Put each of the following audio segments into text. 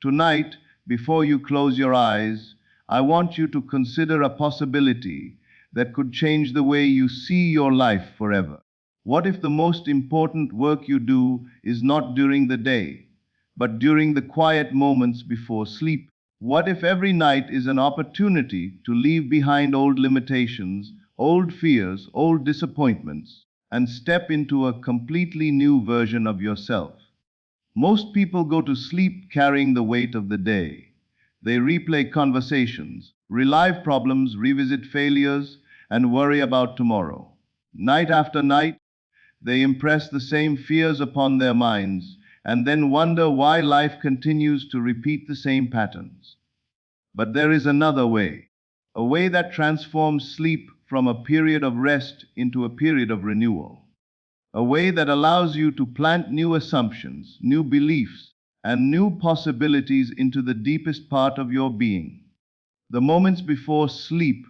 Tonight, before you close your eyes, I want you to consider a possibility that could change the way you see your life forever. What if the most important work you do is not during the day, but during the quiet moments before sleep? What if every night is an opportunity to leave behind old limitations, old fears, old disappointments, and step into a completely new version of yourself? Most people go to sleep carrying the weight of the day. They replay conversations, relive problems, revisit failures, and worry about tomorrow. Night after night, they impress the same fears upon their minds and then wonder why life continues to repeat the same patterns. But there is another way, a way that transforms sleep from a period of rest into a period of renewal, a way that allows you to plant new assumptions, new beliefs, and new possibilities into the deepest part of your being. The moments before sleep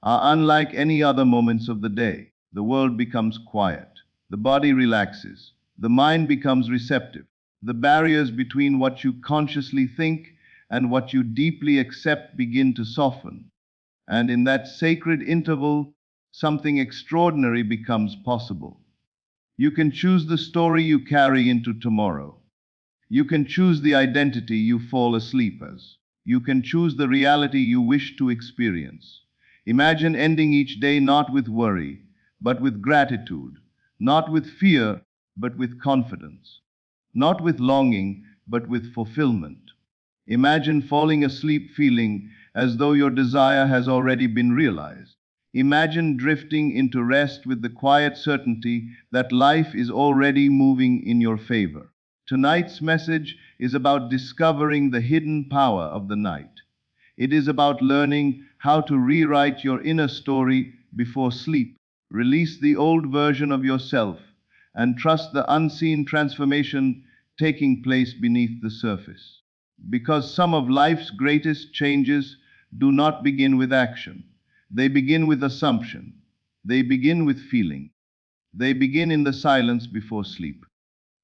are unlike any other moments of the day. The world becomes quiet, the body relaxes, the mind becomes receptive. The barriers between what you consciously think and what you deeply accept begin to soften. And in that sacred interval, something extraordinary becomes possible. You can choose the story you carry into tomorrow. You can choose the identity you fall asleep as. You can choose the reality you wish to experience. Imagine ending each day not with worry, but with gratitude, not with fear, but with confidence, not with longing, but with fulfillment. Imagine falling asleep feeling as though your desire has already been realized. Imagine drifting into rest with the quiet certainty that life is already moving in your favor. Tonight's message is about discovering the hidden power of the night. It is about learning how to rewrite your inner story before sleep, release the old version of yourself, and trust the unseen transformation taking place beneath the surface. Because some of life's greatest changes do not begin with action. They begin with assumption. They begin with feeling. They begin in the silence before sleep.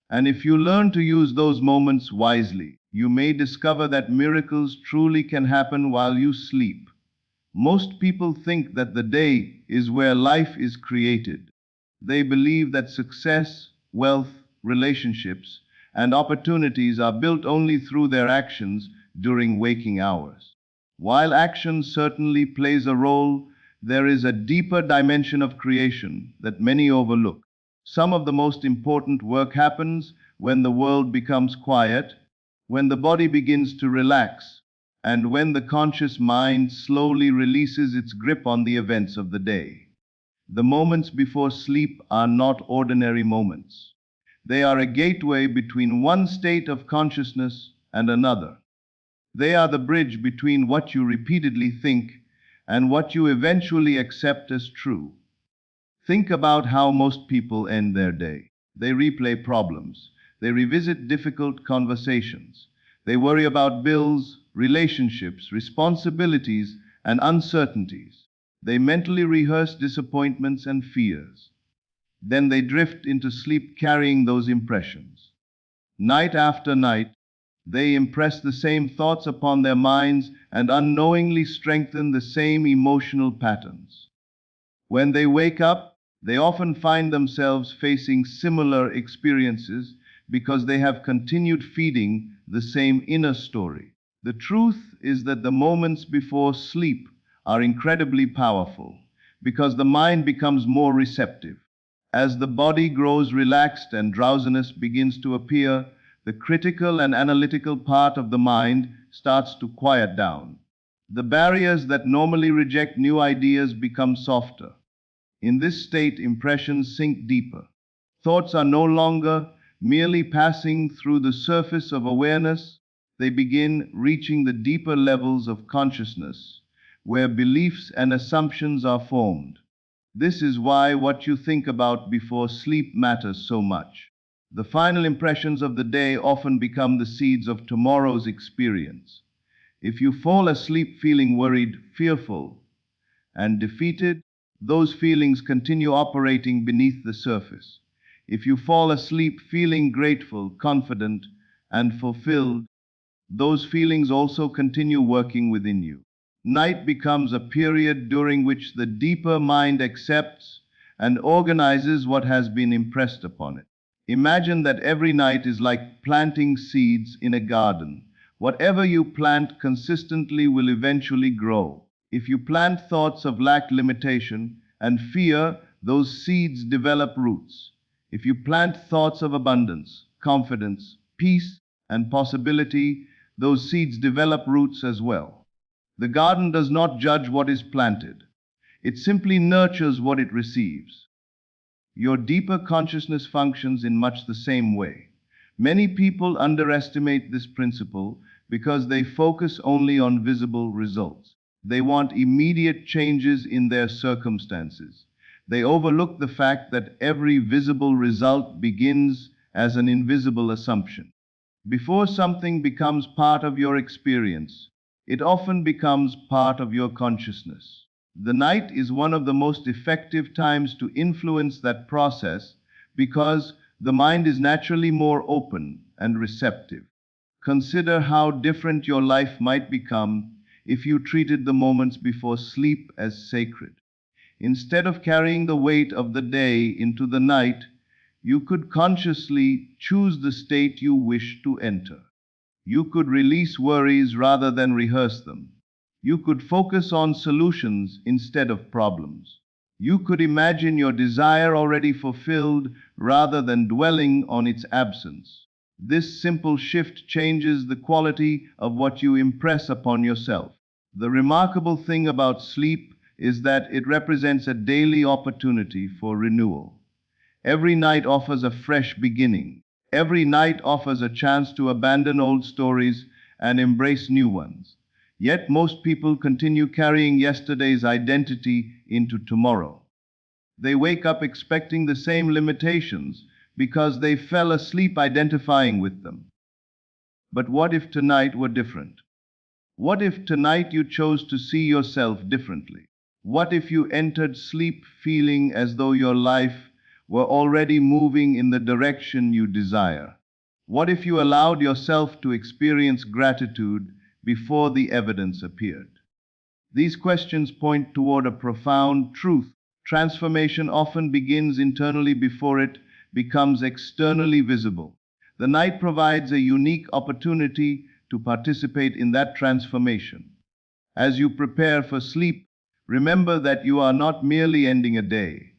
And if you learn to use those moments wisely, you may discover that miracles truly can happen while you sleep. Most people think that the day is where life is created. They believe that success, wealth, relationships, and opportunities are built only through their actions during waking hours. While action certainly plays a role, there is a deeper dimension of creation that many overlook. Some of the most important work happens when the world becomes quiet, when the body begins to relax, and when the conscious mind slowly releases its grip on the events of the day. The moments before sleep are not ordinary moments. They are a gateway between one state of consciousness and another. They are the bridge between what you repeatedly think and what you eventually accept as true. Think about how most people end their day. They replay problems. They revisit difficult conversations. They worry about bills, relationships, responsibilities, and uncertainties. They mentally rehearse disappointments and fears. Then they drift into sleep carrying those impressions. Night after night, they impress the same thoughts upon their minds and unknowingly strengthen the same emotional patterns. When they wake up, they often find themselves facing similar experiences because they have continued feeding the same inner story. The truth is that the moments before sleep are incredibly powerful because the mind becomes more receptive. As the body grows relaxed and drowsiness begins to appear, the critical and analytical part of the mind starts to quiet down. The barriers that normally reject new ideas become softer. In this state, impressions sink deeper. Thoughts are no longer merely passing through the surface of awareness, they begin reaching the deeper levels of consciousness, where beliefs and assumptions are formed. This is why what you think about before sleep matters so much. The final impressions of the day often become the seeds of tomorrow's experience. If you fall asleep feeling worried, fearful, and defeated, those feelings continue operating beneath the surface. If you fall asleep feeling grateful, confident, and fulfilled, those feelings also continue working within you. Night becomes a period during which the deeper mind accepts and organizes what has been impressed upon it. Imagine that every night is like planting seeds in a garden. Whatever you plant consistently will eventually grow. If you plant thoughts of lack, limitation, and fear, those seeds develop roots. If you plant thoughts of abundance, confidence, peace, and possibility, those seeds develop roots as well. The garden does not judge what is planted. It simply nurtures what it receives. Your deeper consciousness functions in much the same way. Many people underestimate this principle because they focus only on visible results. They want immediate changes in their circumstances. They overlook the fact that every visible result begins as an invisible assumption. Before something becomes part of your experience, it often becomes part of your consciousness. The night is one of the most effective times to influence that process because the mind is naturally more open and receptive. Consider how different your life might become if you treated the moments before sleep as sacred. Instead of carrying the weight of the day into the night, you could consciously choose the state you wish to enter. You could release worries rather than rehearse them. You could focus on solutions instead of problems. You could imagine your desire already fulfilled rather than dwelling on its absence. This simple shift changes the quality of what you impress upon yourself. The remarkable thing about sleep is that it represents a daily opportunity for renewal. Every night offers a fresh beginning. Every night offers a chance to abandon old stories and embrace new ones. Yet most people continue carrying yesterday's identity into tomorrow. They wake up expecting the same limitations because they fell asleep identifying with them. But what if tonight were different? What if tonight you chose to see yourself differently? What if you entered sleep feeling as though your life were already moving in the direction you desire? What if you allowed yourself to experience gratitude before the evidence appeared? These questions point toward a profound truth. Transformation often begins internally before it becomes externally visible. The night provides a unique opportunity to participate in that transformation. As you prepare for sleep, remember that you are not merely ending a day.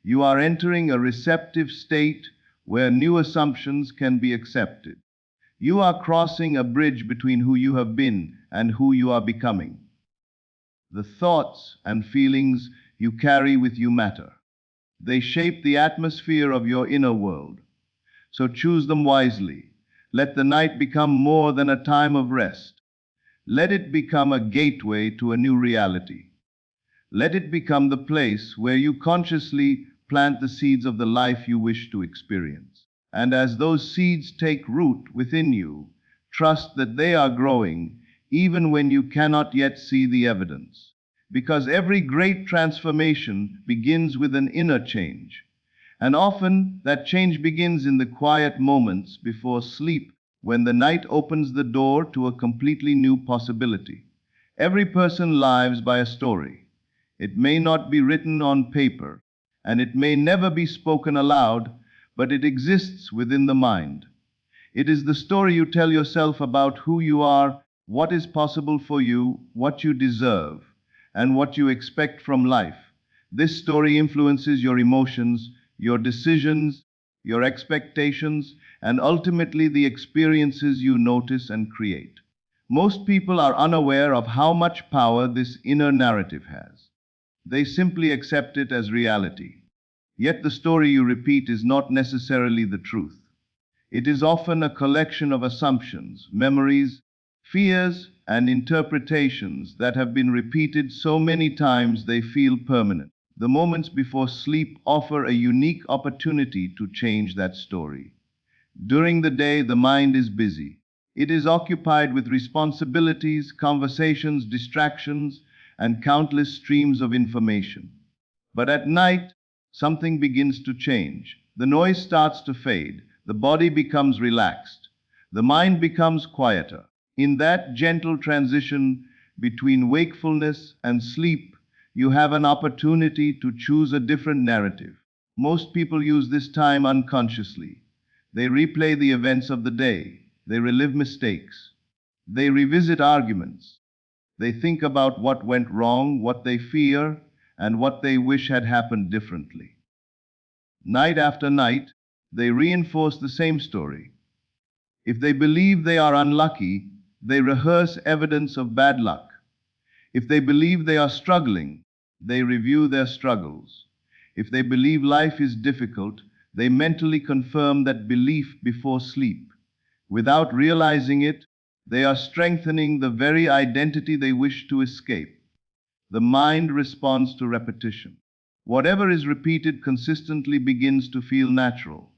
You are entering a receptive state where new assumptions can be accepted. You are crossing a bridge between who you have been and who you are becoming. The thoughts and feelings you carry with you matter. They shape the atmosphere of your inner world. So choose them wisely. Let the night become more than a time of rest. Let it become a gateway to a new reality. Let it become the place where you consciously plant the seeds of the life you wish to experience. And as those seeds take root within you, trust that they are growing even when you cannot yet see the evidence. Because every great transformation begins with an inner change. And often that change begins in the quiet moments before sleep, when the night opens the door to a completely new possibility. Every person lives by a story. It may not be written on paper, and it may never be spoken aloud, but it exists within the mind. It is the story you tell yourself about who you are, what is possible for you, what you deserve, and what you expect from life. This story influences your emotions, your decisions, your expectations, and ultimately the experiences you notice and create. Most people are unaware of how much power this inner narrative has. They simply accept it as reality. Yet the story you repeat is not necessarily the truth. It is often a collection of assumptions, memories, fears, and interpretations that have been repeated so many times they feel permanent. The moments before sleep offer a unique opportunity to change that story. During the day, the mind is busy. It is occupied with responsibilities, conversations, distractions, and countless streams of information. But at night, something begins to change. The noise starts to fade. The body becomes relaxed. The mind becomes quieter. In that gentle transition between wakefulness and sleep, you have an opportunity to choose a different narrative. Most people use this time unconsciously. They replay the events of the day. They relive mistakes. They revisit arguments. They think about what went wrong, what they fear, and what they wish had happened differently. Night after night, they reinforce the same story. If they believe they are unlucky, they rehearse evidence of bad luck. If they believe they are struggling, they review their struggles. If they believe life is difficult, they mentally confirm that belief before sleep. Without realizing it, they are strengthening the very identity they wish to escape. The mind responds to repetition. Whatever is repeated consistently begins to feel natural.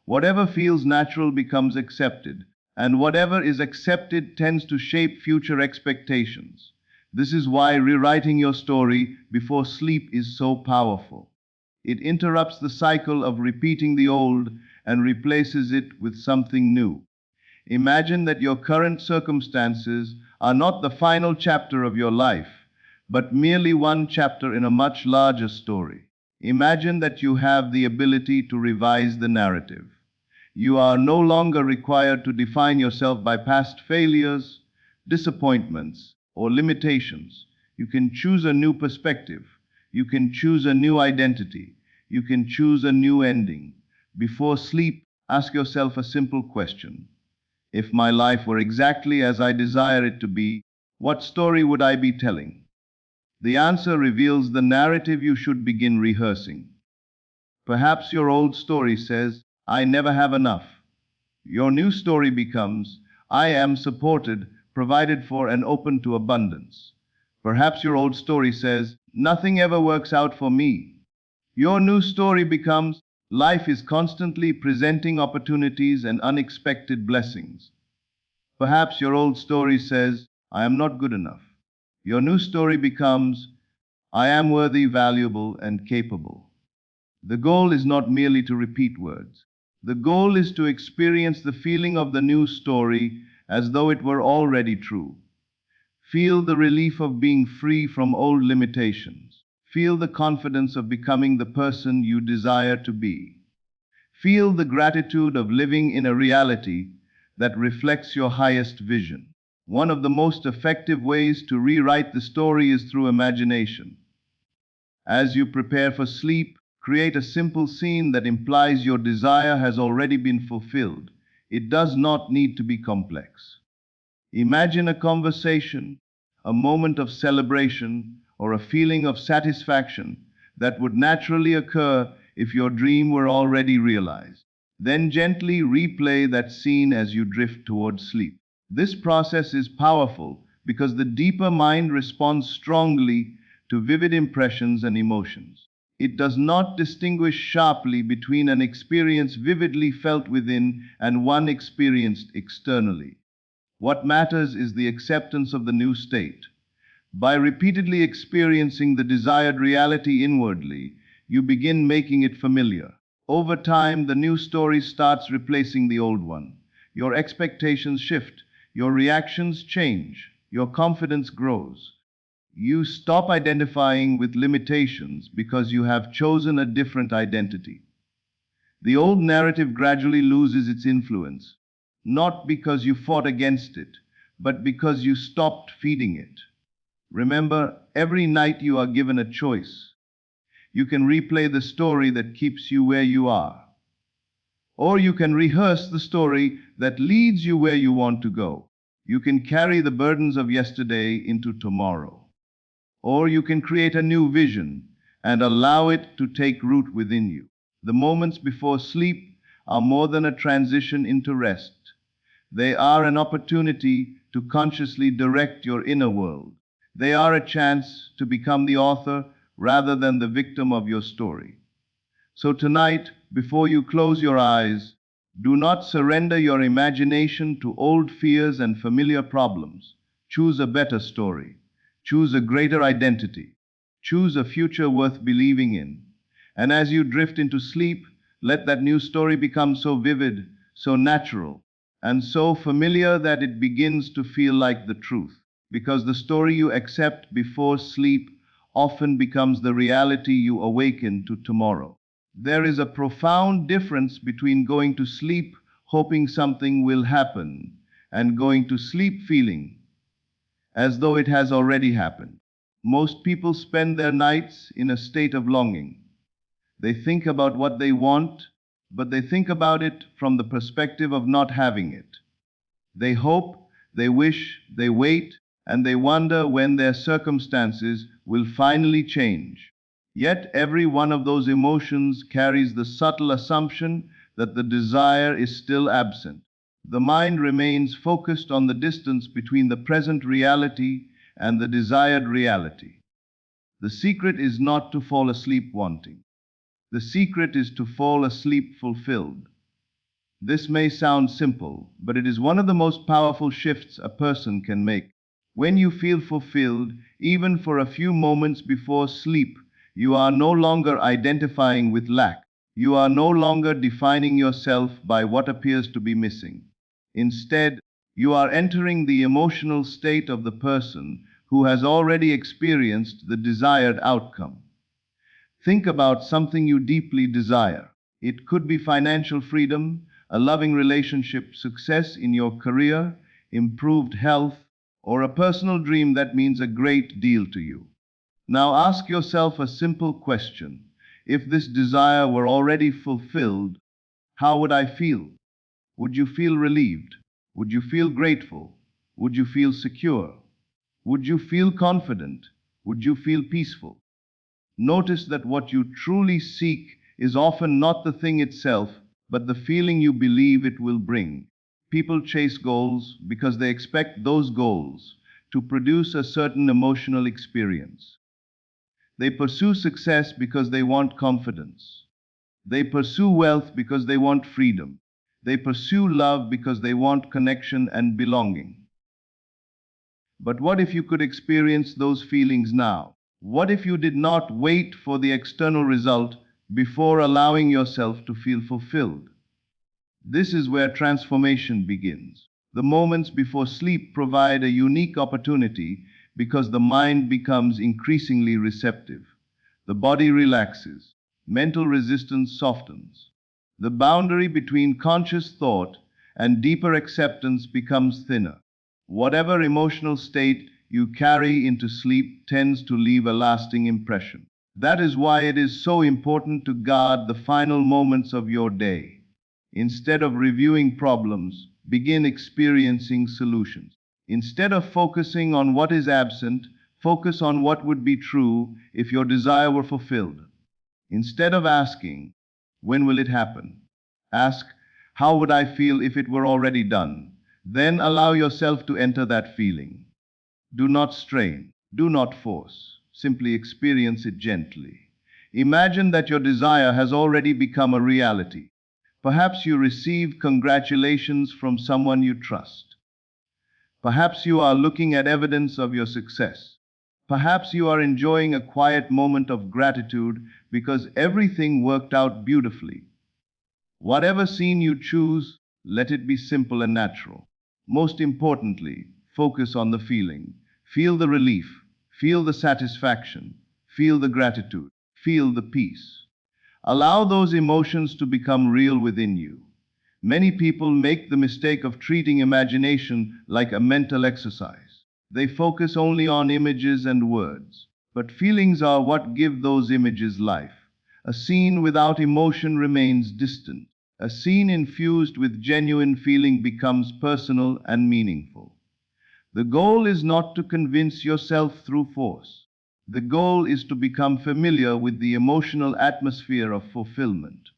Whatever feels natural becomes accepted, and whatever is accepted tends to shape future expectations. This is why rewriting your story before sleep is so powerful. It interrupts the cycle of repeating the old and replaces it with something new. Imagine that your current circumstances are not the final chapter of your life, but merely one chapter in a much larger story. Imagine that you have the ability to revise the narrative. You are no longer required to define yourself by past failures, disappointments, or limitations. You can choose a new perspective. You can choose a new identity. You can choose a new ending. Before sleep, ask yourself a simple question. If my life were exactly as I desire it to be, what story would I be telling? The answer reveals the narrative you should begin rehearsing. Perhaps your old story says, I never have enough. Your new story becomes, I am supported, provided for, and open to abundance. Perhaps your old story says, nothing ever works out for me. Your new story becomes, life is constantly presenting opportunities and unexpected blessings. Perhaps your old story says, I am not good enough. Your new story becomes, I am worthy, valuable, and capable. The goal is not merely to repeat words. The goal is to experience the feeling of the new story as though it were already true. Feel the relief of being free from old limitations. Feel the confidence of becoming the person you desire to be. Feel the gratitude of living in a reality that reflects your highest vision. One of the most effective ways to rewrite the story is through imagination. As you prepare for sleep, create a simple scene that implies your desire has already been fulfilled. It does not need to be complex. Imagine a conversation, a moment of celebration, or a feeling of satisfaction that would naturally occur if your dream were already realized. Then gently replay that scene as you drift towards sleep. This process is powerful because the deeper mind responds strongly to vivid impressions and emotions. It does not distinguish sharply between an experience vividly felt within and one experienced externally. What matters is the acceptance of the new state. By repeatedly experiencing the desired reality inwardly, you begin making it familiar. Over time, the new story starts replacing the old one. Your expectations shift, your reactions change, your confidence grows. You stop identifying with limitations because you have chosen a different identity. The old narrative gradually loses its influence, not because you fought against it, but because you stopped feeding it. Remember, every night you are given a choice. You can replay the story that keeps you where you are, or you can rehearse the story that leads you where you want to go. You can carry the burdens of yesterday into tomorrow, or you can create a new vision and allow it to take root within you. The moments before sleep are more than a transition into rest. They are an opportunity to consciously direct your inner world. They are a chance to become the author rather than the victim of your story. So tonight, before you close your eyes, do not surrender your imagination to old fears and familiar problems. Choose a better story. Choose a greater identity. Choose a future worth believing in. And as you drift into sleep, let that new story become so vivid, so natural, and so familiar that it begins to feel like the truth, because the story you accept before sleep often becomes the reality you awaken to tomorrow. There is a profound difference between going to sleep hoping something will happen and going to sleep feeling as though it has already happened. Most people spend their nights in a state of longing. They think about what they want, but they think about it from the perspective of not having it. They hope, they wish, they wait, and they wonder when their circumstances will finally change. Yet every one of those emotions carries the subtle assumption that the desire is still absent. The mind remains focused on the distance between the present reality and the desired reality. The secret is not to fall asleep wanting. The secret is to fall asleep fulfilled. This may sound simple, but it is one of the most powerful shifts a person can make. When you feel fulfilled, even for a few moments before sleep, you are no longer identifying with lack. You are no longer defining yourself by what appears to be missing. Instead, you are entering the emotional state of the person who has already experienced the desired outcome. Think about something you deeply desire. It could be financial freedom, a loving relationship, success in your career, improved health, or a personal dream that means a great deal to you. Now ask yourself a simple question. If this desire were already fulfilled, how would I feel? Would you feel relieved? Would you feel grateful? Would you feel secure? Would you feel confident? Would you feel peaceful? Notice that what you truly seek is often not the thing itself, but the feeling you believe it will bring. People chase goals because they expect those goals to produce a certain emotional experience. They pursue success because they want confidence. They pursue wealth because they want freedom. They pursue love because they want connection and belonging. But what if you could experience those feelings now? What if you did not wait for the external result before allowing yourself to feel fulfilled? This is where transformation begins. The moments before sleep provide a unique opportunity because the mind becomes increasingly receptive. The body relaxes. Mental resistance softens. The boundary between conscious thought and deeper acceptance becomes thinner. Whatever emotional state you carry into sleep tends to leave a lasting impression. That is why it is so important to guard the final moments of your day. Instead of reviewing problems, begin experiencing solutions. Instead of focusing on what is absent, focus on what would be true if your desire were fulfilled. Instead of asking, when will it happen? Ask, how would I feel if it were already done? Then allow yourself to enter that feeling. Do not strain, do not force, simply experience it gently. Imagine that your desire has already become a reality. Perhaps you receive congratulations from someone you trust. Perhaps you are looking at evidence of your success. Perhaps you are enjoying a quiet moment of gratitude because everything worked out beautifully. Whatever scene you choose, let it be simple and natural. Most importantly, focus on the feeling. Feel the relief, feel the satisfaction, feel the gratitude, feel the peace. Allow those emotions to become real within you. Many people make the mistake of treating imagination like a mental exercise. They focus only on images and words. But feelings are what give those images life. A scene without emotion remains distant. A scene infused with genuine feeling becomes personal and meaningful. The goal is not to convince yourself through force. The goal is to become familiar with the emotional atmosphere of fulfillment.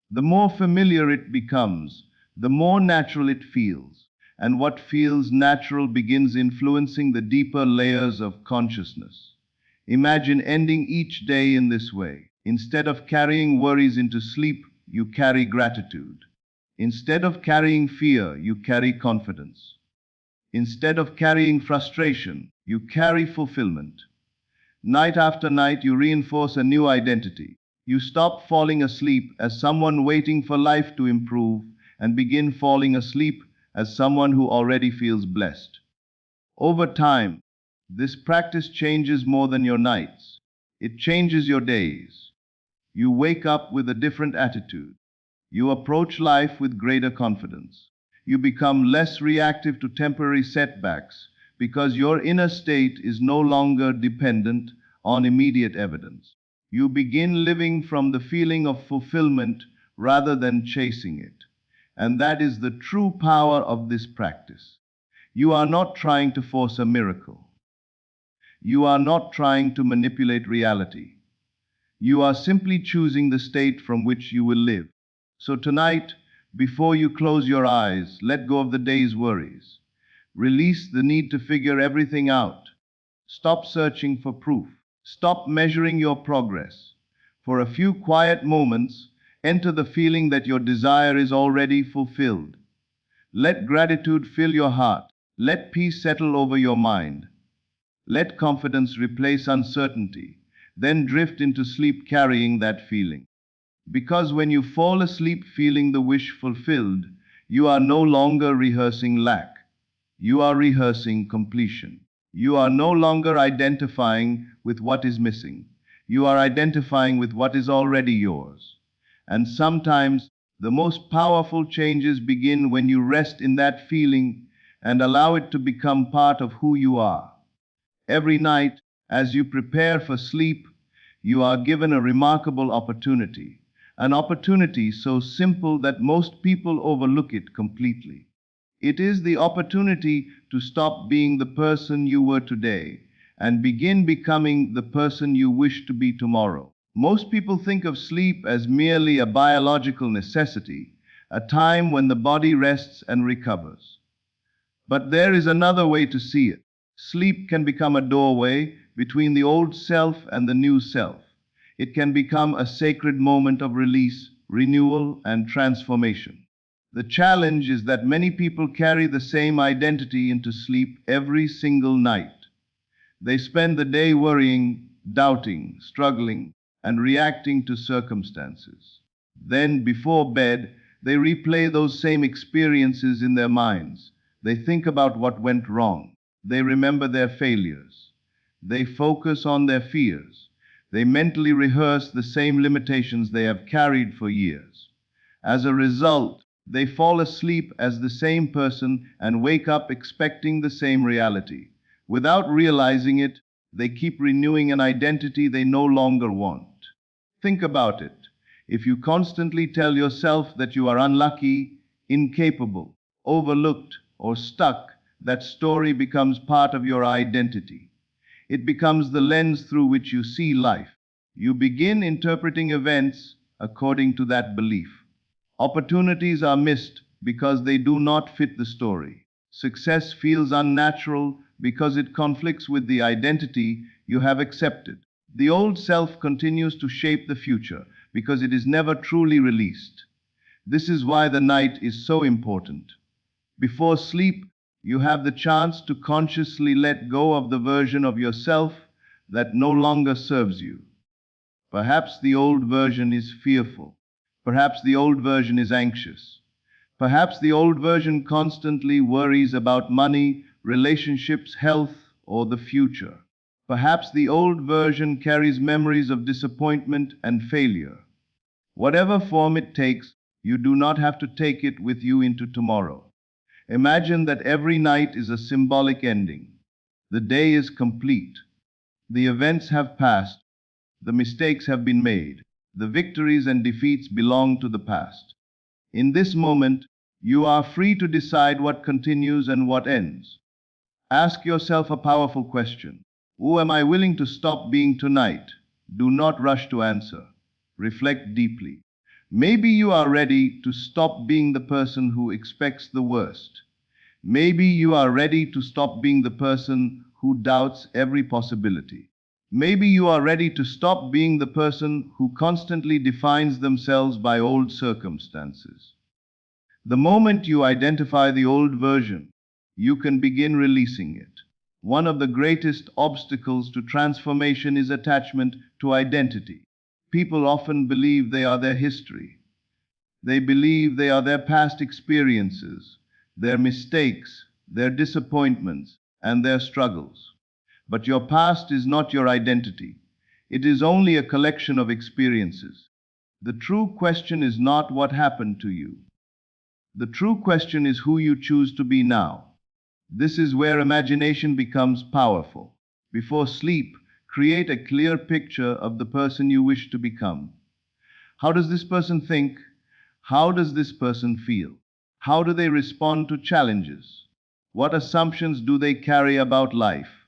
The more familiar it becomes, the more natural it feels, and what feels natural begins influencing the deeper layers of consciousness. Imagine ending each day in this way. Instead of carrying worries into sleep, you carry gratitude. Instead of carrying fear, you carry confidence. Instead of carrying frustration, you carry fulfillment. Night after night, you reinforce a new identity. You stop falling asleep as someone waiting for life to improve and begin falling asleep as someone who already feels blessed. Over time, this practice changes more than your nights. It changes your days. You wake up with a different attitude. You approach life with greater confidence. You become less reactive to temporary setbacks because your inner state is no longer dependent on immediate evidence. You begin living from the feeling of fulfillment rather than chasing it. And that is the true power of this practice. You are not trying to force a miracle. You are not trying to manipulate reality. You are simply choosing the state from which you will live. So tonight, before you close your eyes, let go of the day's worries. Release the need to figure everything out. Stop searching for proof. Stop measuring your progress. For a few quiet moments, enter the feeling that your desire is already fulfilled. Let gratitude fill your heart. Let peace settle over your mind. Let confidence replace uncertainty. Then drift into sleep carrying that feeling. Because when you fall asleep feeling the wish fulfilled, you are no longer rehearsing lack. You are rehearsing completion. You are no longer identifying with what is missing. You are identifying with what is already yours. And sometimes the most powerful changes begin when you rest in that feeling and allow it to become part of who you are. Every night, as you prepare for sleep, you are given a remarkable opportunity. An opportunity so simple that most people overlook it completely. It is the opportunity to stop being the person you were today and begin becoming the person you wish to be tomorrow. Most people think of sleep as merely a biological necessity, a time when the body rests and recovers. But there is another way to see it. Sleep can become a doorway between the old self and the new self. It can become a sacred moment of release, renewal, and transformation. The challenge is that many people carry the same identity into sleep every single night. They spend the day worrying, doubting, struggling, and reacting to circumstances. Then, before bed, they replay those same experiences in their minds. They think about what went wrong. They remember their failures. They focus on their fears. They mentally rehearse the same limitations they have carried for years. As a result, they fall asleep as the same person and wake up expecting the same reality. Without realizing it, they keep renewing an identity they no longer want. Think about it. If you constantly tell yourself that you are unlucky, incapable, overlooked, or stuck, that story becomes part of your identity. It becomes the lens through which you see life. You begin interpreting events according to that belief. Opportunities are missed because they do not fit the story. Success feels unnatural because it conflicts with the identity you have accepted. The old self continues to shape the future because it is never truly released. This is why the night is so important. Before sleep, you have the chance to consciously let go of the version of yourself that no longer serves you. Perhaps the old version is fearful. Perhaps the old version is anxious. Perhaps the old version constantly worries about money, relationships, health, or the future. Perhaps the old version carries memories of disappointment and failure. Whatever form it takes, you do not have to take it with you into tomorrow. Imagine that every night is a symbolic ending. The day is complete. The events have passed. The mistakes have been made. The victories and defeats belong to the past. In this moment, you are free to decide what continues and what ends. Ask yourself a powerful question. Who am I willing to stop being tonight? Do not rush to answer. Reflect deeply. Maybe you are ready to stop being the person who expects the worst. Maybe you are ready to stop being the person who doubts every possibility. Maybe you are ready to stop being the person who constantly defines themselves by old circumstances. The moment you identify the old version, you can begin releasing it. One of the greatest obstacles to transformation is attachment to identity. People often believe they are their history. They believe they are their past experiences, their mistakes, their disappointments, and their struggles. But your past is not your identity. It is only a collection of experiences. The true question is not what happened to you. The true question is who you choose to be now. This is where imagination becomes powerful. Before sleep, create a clear picture of the person you wish to become. How does this person think? How does this person feel? How do they respond to challenges? What assumptions do they carry about life?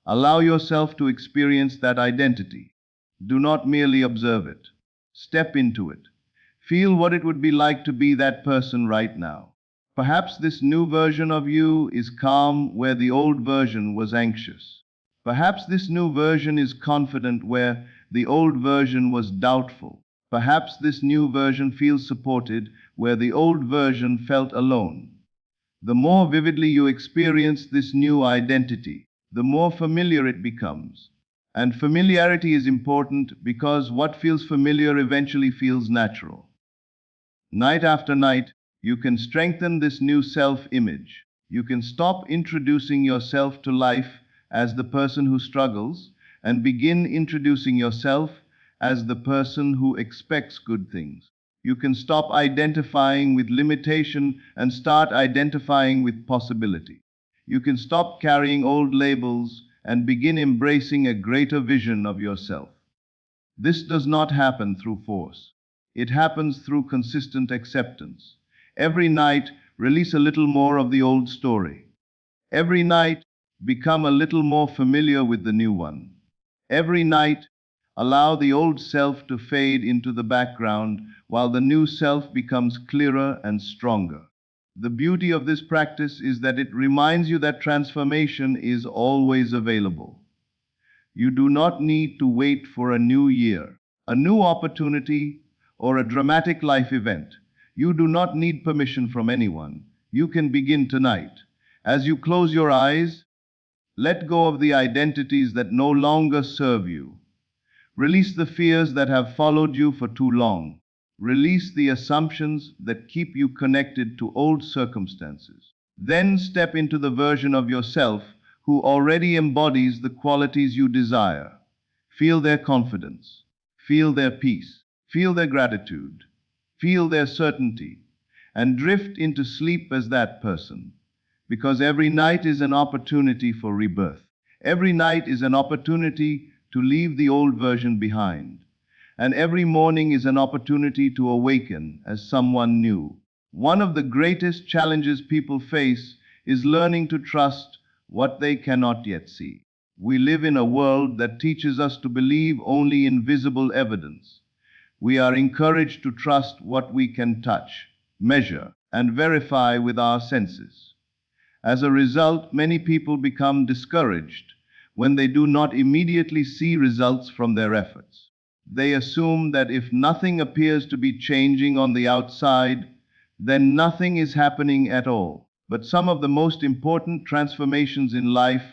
Allow yourself to experience that identity. Do not merely observe it. Step into it. Feel what it would be like to be that person right now. Perhaps this new version of you is calm where the old version was anxious. Perhaps this new version is confident where the old version was doubtful. Perhaps this new version feels supported where the old version felt alone. The more vividly you experience this new identity, the more familiar it becomes. And familiarity is important because what feels familiar eventually feels natural. Night after night, you can strengthen this new self-image. You can stop introducing yourself to life as the person who struggles and begin introducing yourself as the person who expects good things. You can stop identifying with limitation and start identifying with possibility. You can stop carrying old labels and begin embracing a greater vision of yourself. This does not happen through force. It happens through consistent acceptance. Every night, release a little more of the old story. Every night, become a little more familiar with the new one. Every night, allow the old self to fade into the background while the new self becomes clearer and stronger. The beauty of this practice is that it reminds you that transformation is always available. You do not need to wait for a new year, a new opportunity, or a dramatic life event. You do not need permission from anyone. You can begin tonight. As you close your eyes, let go of the identities that no longer serve you. Release the fears that have followed you for too long. Release the assumptions that keep you connected to old circumstances. Then step into the version of yourself who already embodies the qualities you desire. Feel their confidence. Feel their peace. Feel their gratitude. Feel their certainty. And drift into sleep as that person. Because every night is an opportunity for rebirth. Every night is an opportunity to leave the old version behind. And every morning is an opportunity to awaken as someone new. One of the greatest challenges people face is learning to trust what they cannot yet see. We live in a world that teaches us to believe only in visible evidence. We are encouraged to trust what we can touch, measure, and verify with our senses. As a result, many people become discouraged when they do not immediately see results from their efforts. They assume that if nothing appears to be changing on the outside, then nothing is happening at all. But some of the most important transformations in life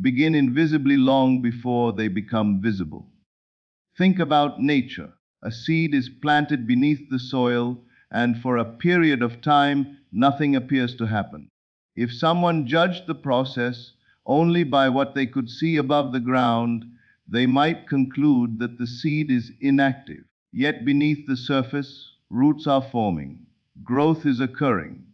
begin invisibly long before they become visible. Think about nature. A seed is planted beneath the soil, and for a period of time, nothing appears to happen. If someone judged the process only by what they could see above the ground, they might conclude that the seed is inactive. Yet beneath the surface, roots are forming. Growth is occurring.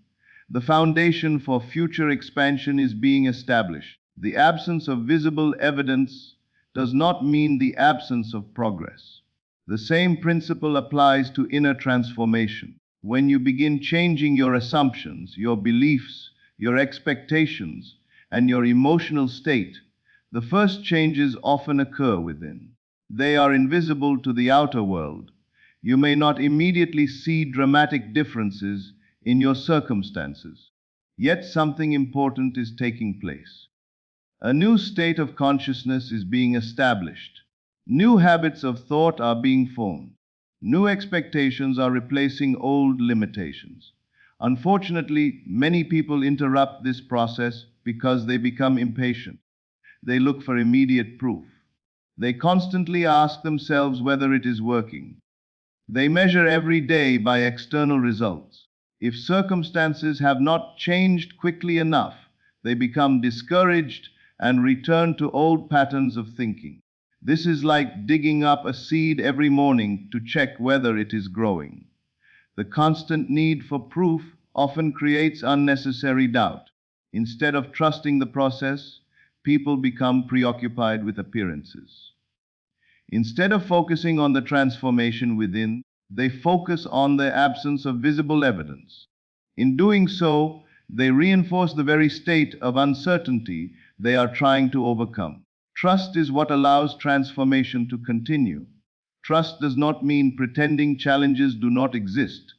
The foundation for future expansion is being established. The absence of visible evidence does not mean the absence of progress. The same principle applies to inner transformation. When you begin changing your assumptions, your beliefs, your expectations, and your emotional state, the first changes often occur within. They are invisible to the outer world. You may not immediately see dramatic differences in your circumstances. Yet something important is taking place. A new state of consciousness is being established. New habits of thought are being formed. New expectations are replacing old limitations. Unfortunately, many people interrupt this process because they become impatient. They look for immediate proof. They constantly ask themselves whether it is working. They measure every day by external results. If circumstances have not changed quickly enough, they become discouraged and return to old patterns of thinking. This is like digging up a seed every morning to check whether it is growing. The constant need for proof often creates unnecessary doubt. Instead of trusting the process, people become preoccupied with appearances. Instead of focusing on the transformation within, they focus on the absence of visible evidence. In doing so, they reinforce the very state of uncertainty they are trying to overcome. Trust is what allows transformation to continue. Trust does not mean pretending challenges do not exist.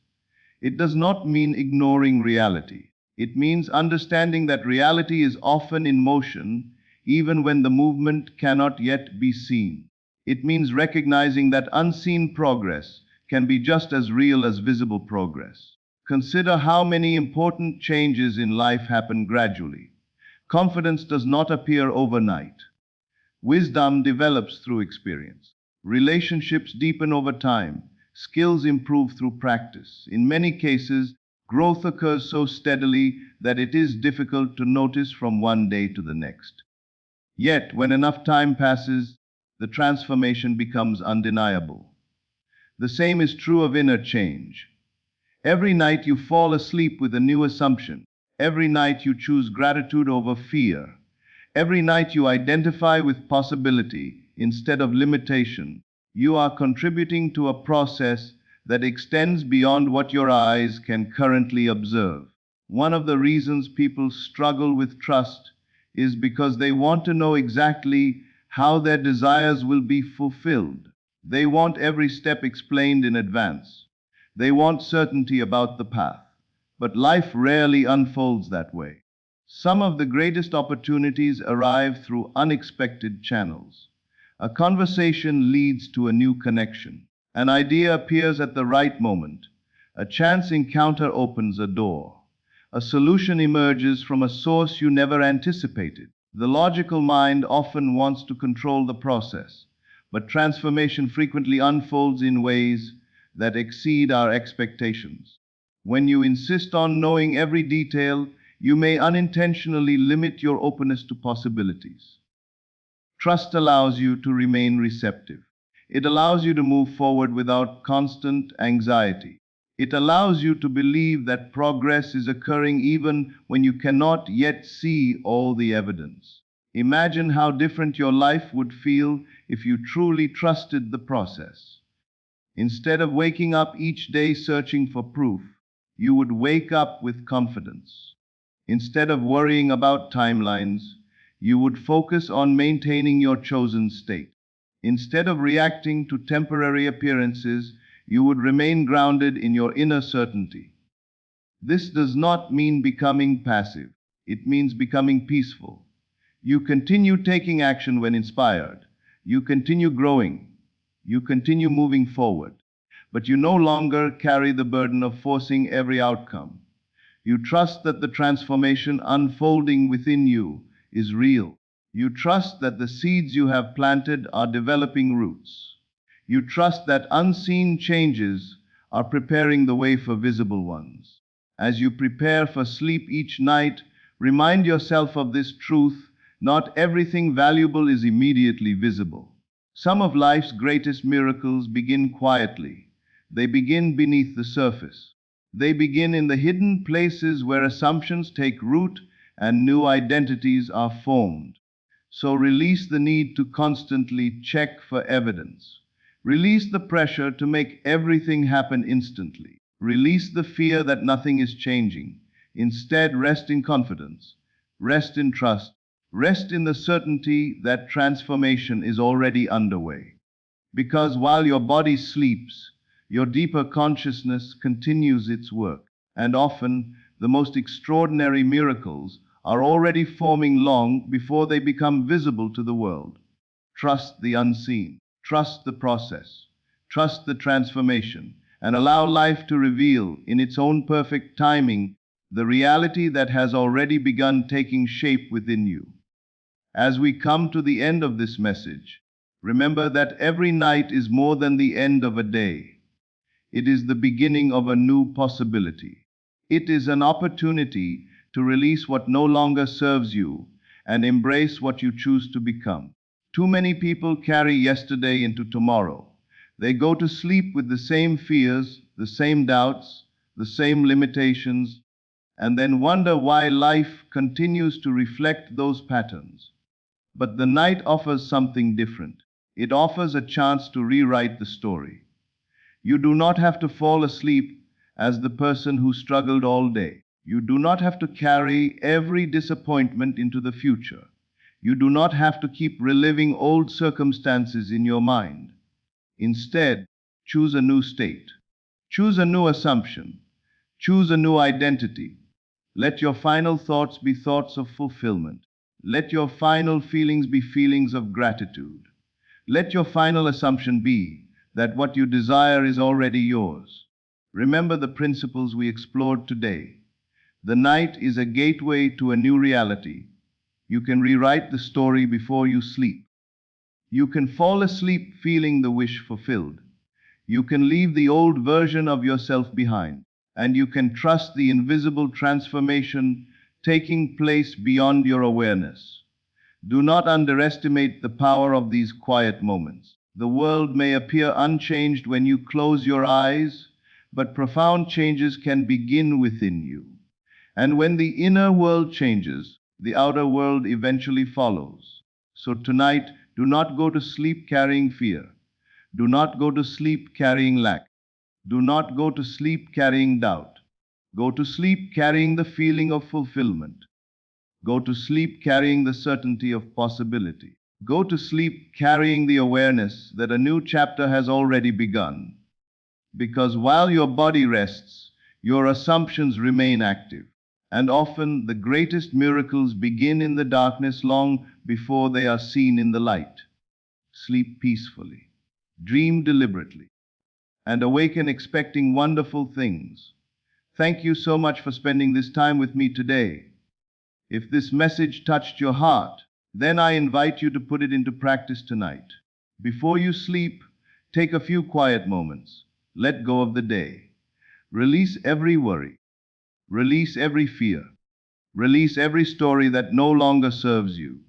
It does not mean ignoring reality. It means understanding that reality is often in motion, even when the movement cannot yet be seen. It means recognizing that unseen progress can be just as real as visible progress. Consider how many important changes in life happen gradually. Confidence does not appear overnight. Wisdom develops through experience. Relationships deepen over time. Skills improve through practice. In many cases, growth occurs so steadily that it is difficult to notice from one day to the next. Yet, when enough time passes, the transformation becomes undeniable. The same is true of inner change. Every night you fall asleep with a new assumption. Every night you choose gratitude over fear. Every night you identify with possibility instead of limitation. You are contributing to a process that extends beyond what your eyes can currently observe. One of the reasons people struggle with trust is because they want to know exactly how their desires will be fulfilled. They want every step explained in advance. They want certainty about the path. But life rarely unfolds that way. Some of the greatest opportunities arrive through unexpected channels. A conversation leads to a new connection. An idea appears at the right moment. A chance encounter opens a door. A solution emerges from a source you never anticipated. The logical mind often wants to control the process, but transformation frequently unfolds in ways that exceed our expectations. When you insist on knowing every detail, you may unintentionally limit your openness to possibilities. Trust allows you to remain receptive. It allows you to move forward without constant anxiety. It allows you to believe that progress is occurring even when you cannot yet see all the evidence. Imagine how different your life would feel if you truly trusted the process. Instead of waking up each day searching for proof, you would wake up with confidence. Instead of worrying about timelines, you would focus on maintaining your chosen state. Instead of reacting to temporary appearances, you would remain grounded in your inner certainty. This does not mean becoming passive. It means becoming peaceful. You continue taking action when inspired. You continue growing. You continue moving forward. But you no longer carry the burden of forcing every outcome. You trust that the transformation unfolding within you is real. You trust that the seeds you have planted are developing roots. You trust that unseen changes are preparing the way for visible ones. As you prepare for sleep each night, remind yourself of this truth: not everything valuable is immediately visible. Some of life's greatest miracles begin quietly. They begin beneath the surface. They begin in the hidden places where assumptions take root and new identities are formed. So release the need to constantly check for evidence. Release the pressure to make everything happen instantly. Release the fear that nothing is changing. Instead, rest in confidence. Rest in trust. Rest in the certainty that transformation is already underway. Because while your body sleeps, your deeper consciousness continues its work. And often, the most extraordinary miracles are already forming long before they become visible to the world. Trust the unseen. Trust the process. Trust the transformation. And allow life to reveal, in its own perfect timing, the reality that has already begun taking shape within you. As we come to the end of this message, remember that every night is more than the end of a day. It is the beginning of a new possibility. It is an opportunity to release what no longer serves you and embrace what you choose to become. Too many people carry yesterday into tomorrow. They go to sleep with the same fears, the same doubts, the same limitations, and then wonder why life continues to reflect those patterns. But the night offers something different. It offers a chance to rewrite the story. You do not have to fall asleep as the person who struggled all day. You do not have to carry every disappointment into the future. You do not have to keep reliving old circumstances in your mind. Instead, choose a new state. Choose a new assumption. Choose a new identity. Let your final thoughts be thoughts of fulfillment. Let your final feelings be feelings of gratitude. Let your final assumption be that what you desire is already yours. Remember the principles we explored today. The night is a gateway to a new reality. You can rewrite the story before you sleep. You can fall asleep feeling the wish fulfilled. You can leave the old version of yourself behind, and you can trust the invisible transformation taking place beyond your awareness. Do not underestimate the power of these quiet moments. The world may appear unchanged when you close your eyes, but profound changes can begin within you. And when the inner world changes, the outer world eventually follows. So tonight, do not go to sleep carrying fear. Do not go to sleep carrying lack. Do not go to sleep carrying doubt. Go to sleep carrying the feeling of fulfillment. Go to sleep carrying the certainty of possibility. Go to sleep carrying the awareness that a new chapter has already begun. Because while your body rests, your assumptions remain active. And often the greatest miracles begin in the darkness long before they are seen in the light. Sleep peacefully. Dream deliberately. And awaken expecting wonderful things. Thank you so much for spending this time with me today. If this message touched your heart, then I invite you to put it into practice tonight. Before you sleep, take a few quiet moments. Let go of the day. Release every worry. Release every fear. Release every story that no longer serves you.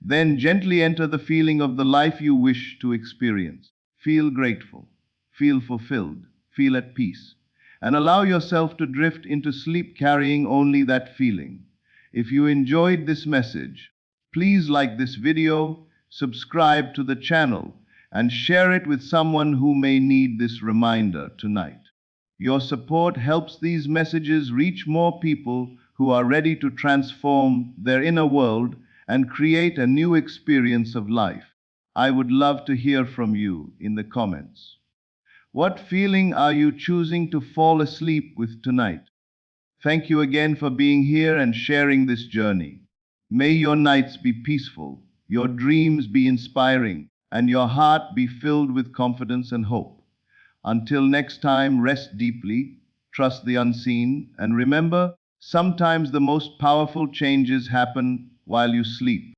Then gently enter the feeling of the life you wish to experience. Feel grateful. Feel fulfilled. Feel at peace. And allow yourself to drift into sleep carrying only that feeling. If you enjoyed this message, please like this video, subscribe to the channel, and share it with someone who may need this reminder tonight. Your support helps these messages reach more people who are ready to transform their inner world and create a new experience of life. I would love to hear from you in the comments. What feeling are you choosing to fall asleep with tonight? Thank you again for being here and sharing this journey. May your nights be peaceful, your dreams be inspiring, and your heart be filled with confidence and hope. Until next time, rest deeply, trust the unseen, and remember, sometimes the most powerful changes happen while you sleep.